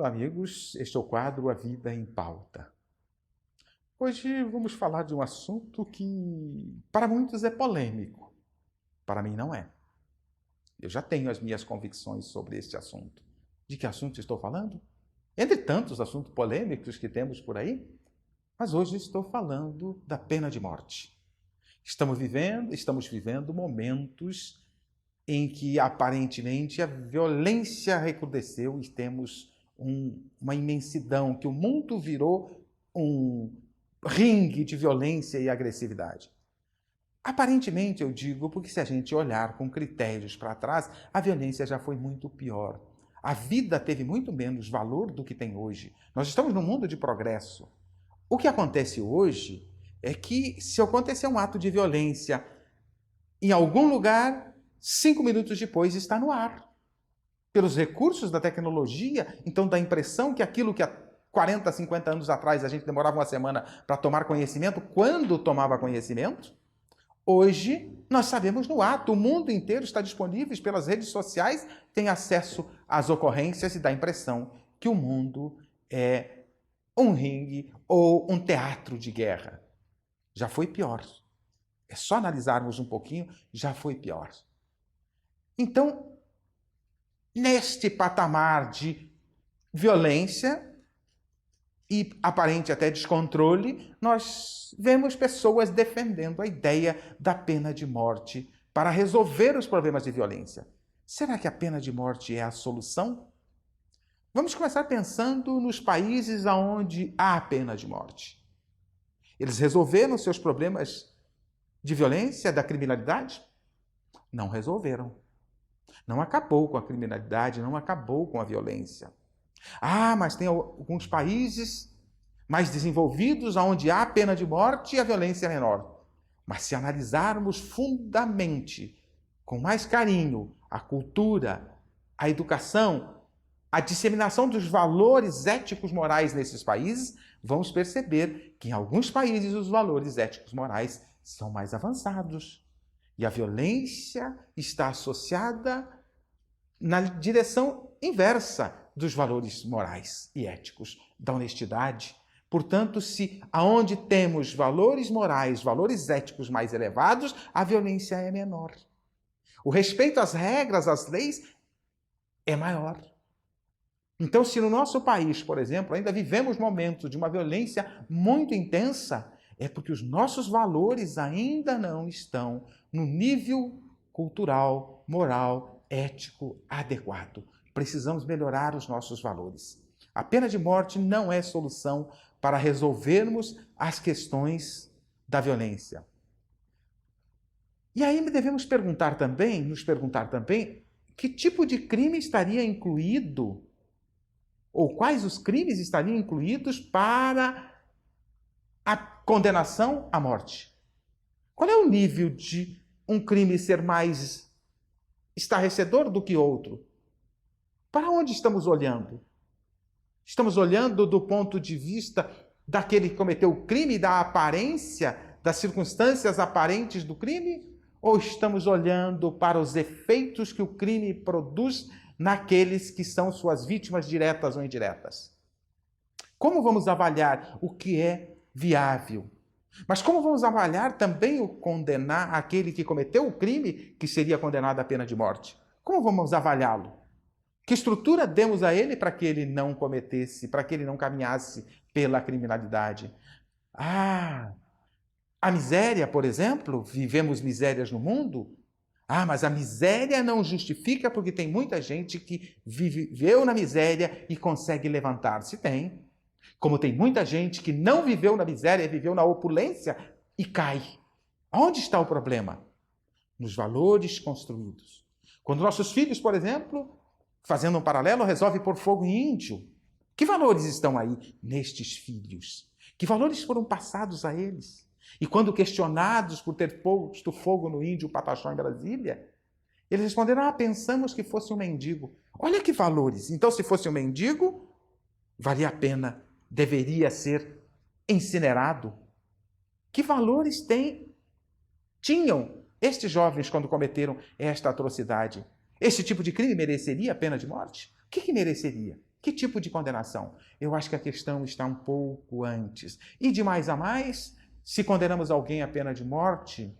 amigos, este é o quadro A Vida em Pauta. Hoje vamos falar de um assunto que para muitos é polêmico, para mim não é. Eu já tenho as minhas convicções sobre este assunto. De que assunto estou falando? Entre tantos assuntos polêmicos que temos por aí, mas hoje estou falando da pena de morte. Estamos vivendo momentos em que aparentemente a violência recrudesceu e temos uma imensidão, que o mundo virou um ringue de violência e agressividade. Aparentemente, eu digo, porque se a gente olhar com critérios para trás, a violência já foi muito pior. A vida teve muito menos valor do que tem hoje. Nós estamos num mundo de progresso. O que acontece hoje é que, se acontecer um ato de violência em algum lugar, 5 minutos depois está no ar. Pelos recursos da tecnologia, então dá a impressão que aquilo que há 40, 50 anos atrás a gente demorava uma semana para tomar conhecimento, quando tomava conhecimento, hoje nós sabemos no ato. O mundo inteiro está disponível pelas redes sociais, tem acesso às ocorrências e dá a impressão que o mundo é um ringue ou um teatro de guerra. Já foi pior. É só analisarmos um pouquinho, já foi pior. Então, neste patamar de violência e aparente até descontrole, nós vemos pessoas defendendo a ideia da pena de morte para resolver os problemas de violência. Será que a pena de morte é a solução? Vamos começar pensando nos países onde há pena de morte. Eles resolveram seus problemas de violência, da criminalidade? Não resolveram. Não acabou com a criminalidade, não acabou com a violência. Mas tem alguns países mais desenvolvidos onde há pena de morte e a violência é menor. Mas se analisarmos fundamente, com mais carinho, a cultura, a educação, a disseminação dos valores éticos morais nesses países, vamos perceber que em alguns países os valores éticos morais são mais avançados. E a violência está associada na direção inversa dos valores morais e éticos, da honestidade. Portanto, se aonde temos valores morais, valores éticos mais elevados, a violência é menor. O respeito às regras, às leis, é maior. Então, se no nosso país, por exemplo, ainda vivemos momentos de uma violência muito intensa, é porque os nossos valores ainda não estão no nível cultural, moral, ético adequado. Precisamos melhorar os nossos valores. A pena de morte não é solução para resolvermos as questões da violência. E aí devemos nos perguntar também, que tipo de crime estaria incluído, ou quais os crimes estariam incluídos para a condenação à morte? Qual é o nível de um crime ser mais estarrecedor do que outro? Para onde estamos olhando? Estamos olhando do ponto de vista daquele que cometeu o crime, da aparência, das circunstâncias aparentes do crime? Ou estamos olhando para os efeitos que o crime produz naqueles que são suas vítimas diretas ou indiretas? Como vamos avaliar o que é viável? Mas como vamos avaliar também o condenar aquele que cometeu o crime, que seria condenado à pena de morte? Como vamos avaliá-lo? Que estrutura demos a ele para que ele não cometesse, para que ele não caminhasse pela criminalidade? A miséria, por exemplo, vivemos misérias no mundo? Mas a miséria não justifica, porque tem muita gente que viveu na miséria e consegue levantar-se. Tem. Como tem muita gente que não viveu na miséria, viveu na opulência e cai. Onde está o problema? Nos valores construídos. Quando nossos filhos, por exemplo, fazendo um paralelo, resolvem pôr fogo em índio, que valores estão aí nestes filhos? Que valores foram passados a eles? E quando questionados por ter posto fogo no índio Pataxó em Brasília, eles responderam: pensamos que fosse um mendigo. Olha que valores! Então, se fosse um mendigo, valia a pena, deveria ser incinerado. Que valores tinham estes jovens quando cometeram esta atrocidade? Esse tipo de crime mereceria a pena de morte? O que mereceria? Que tipo de condenação? Eu acho que a questão está um pouco antes. E de mais a mais, se condenamos alguém à pena de morte,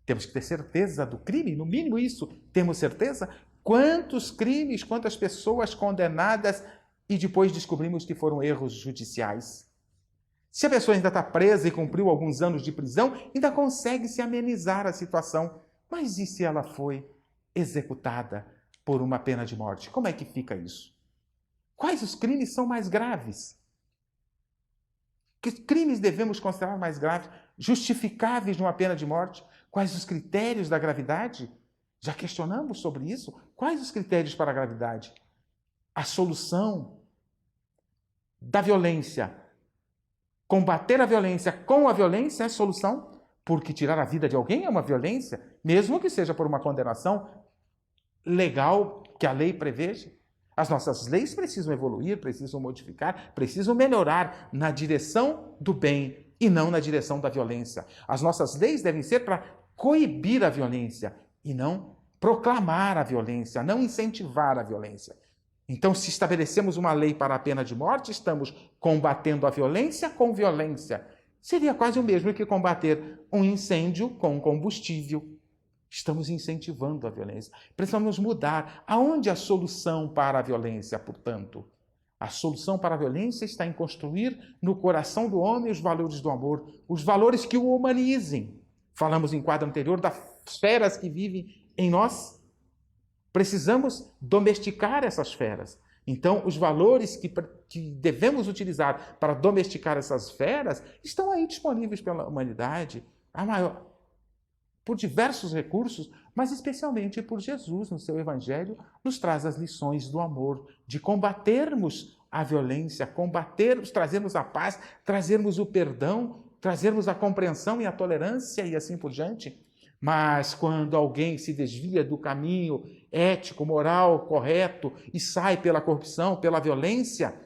temos que ter certeza do crime, no mínimo isso, temos certeza? Quantos crimes, quantas pessoas condenadas e depois descobrimos que foram erros judiciais? Se a pessoa ainda está presa e cumpriu alguns anos de prisão, ainda consegue se amenizar a situação. Mas e se ela foi executada por uma pena de morte? Como é que fica isso? Quais os crimes são mais graves? Que crimes devemos considerar mais graves, justificáveis de uma pena de morte? Quais os critérios da gravidade? Já questionamos sobre isso? Quais os critérios para a gravidade? A solução da violência. Combater a violência com a violência é solução? Porque tirar a vida de alguém é uma violência, mesmo que seja por uma condenação legal que a lei preveja. As nossas leis precisam evoluir, precisam modificar, precisam melhorar na direção do bem e não na direção da violência. As nossas leis devem ser para coibir a violência e não proclamar a violência, não incentivar a violência. Então, se estabelecemos uma lei para a pena de morte, estamos combatendo a violência com violência. Seria quase o mesmo que combater um incêndio com combustível. Estamos incentivando a violência. Precisamos mudar. Aonde a solução para a violência, portanto? A solução para a violência está em construir no coração do homem os valores do amor, os valores que o humanizem. Falamos em quadro anterior das feras que vivem em nós. Precisamos domesticar essas feras. Então, os valores que devemos utilizar para domesticar essas feras estão aí disponíveis pela humanidade, por diversos recursos, mas especialmente por Jesus, no seu Evangelho, nos traz as lições do amor, de combatermos a violência, trazermos a paz, trazermos o perdão, trazermos a compreensão e a tolerância e assim por diante. Mas quando alguém se desvia do caminho ético, moral, correto e sai pela corrupção, pela violência,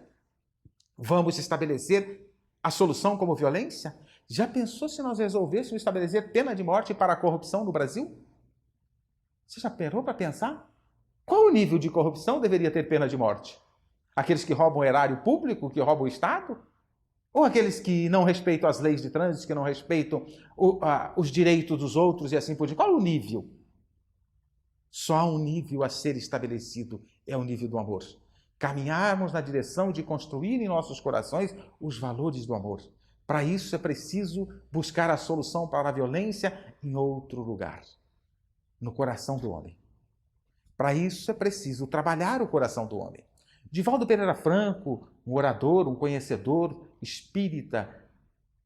vamos estabelecer a solução como violência? Já pensou se nós resolvêssemos estabelecer pena de morte para a corrupção no Brasil? Você já parou para pensar? Qual o nível de corrupção deveria ter pena de morte? Aqueles que roubam o erário público, que roubam o Estado? Ou aqueles que não respeitam as leis de trânsito, que não respeitam os direitos dos outros e assim por diante? Qual o nível? Só há um nível a ser estabelecido, é o nível do amor. Caminharmos na direção de construir em nossos corações os valores do amor. Para isso é preciso buscar a solução para a violência em outro lugar, no coração do homem. Para isso é preciso trabalhar o coração do homem. Divaldo Pereira Franco, um orador, um conhecedor espírita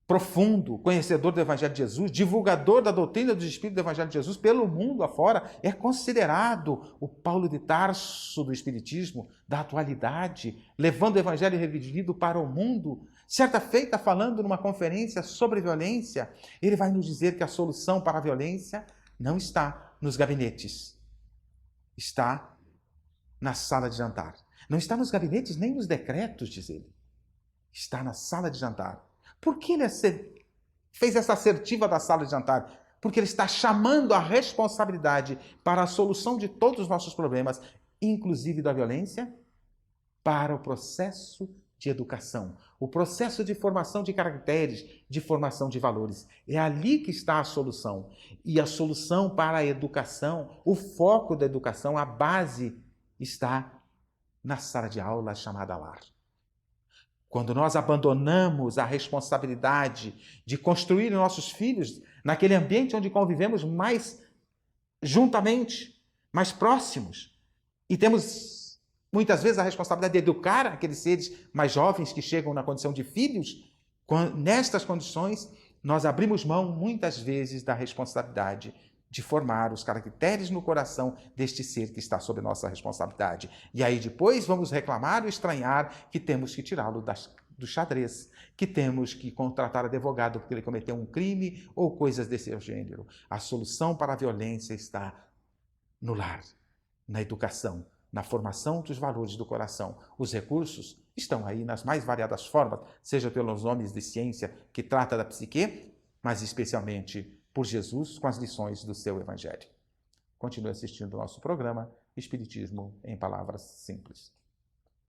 profundo, conhecedor do Evangelho de Jesus, divulgador da doutrina dos Espíritos do Evangelho de Jesus pelo mundo afora, é considerado o Paulo de Tarso do Espiritismo, da atualidade, levando o Evangelho revivido para o mundo. Certa feita, falando numa conferência sobre violência, ele vai nos dizer que a solução para a violência não está nos gabinetes, está na sala de jantar. Não está nos gabinetes nem nos decretos, diz ele. Está na sala de jantar. Por que ele fez essa assertiva da sala de jantar? Porque ele está chamando a responsabilidade para a solução de todos os nossos problemas, inclusive da violência, para o processo de educação, o processo de formação de caracteres, de formação de valores. É ali que está a solução. E a solução para a educação, o foco da educação, a base está na sala de aula chamada lar. Quando nós abandonamos a responsabilidade de construir nossos filhos naquele ambiente onde convivemos mais juntamente, mais próximos, e temos muitas vezes a responsabilidade de educar aqueles seres mais jovens que chegam na condição de filhos, nestas condições nós abrimos mão muitas vezes da responsabilidade de formar os caracteres no coração deste ser que está sob nossa responsabilidade. E aí depois vamos reclamar ou estranhar que temos que tirá-lo do xadrez, que temos que contratar advogado porque ele cometeu um crime ou coisas desse gênero. A solução para a violência está no lar, na educação, na formação dos valores do coração. Os recursos estão aí nas mais variadas formas, seja pelos nomes de ciência que trata da psique, mas especialmente por Jesus com as lições do seu Evangelho. Continue assistindo ao nosso programa Espiritismo em Palavras Simples.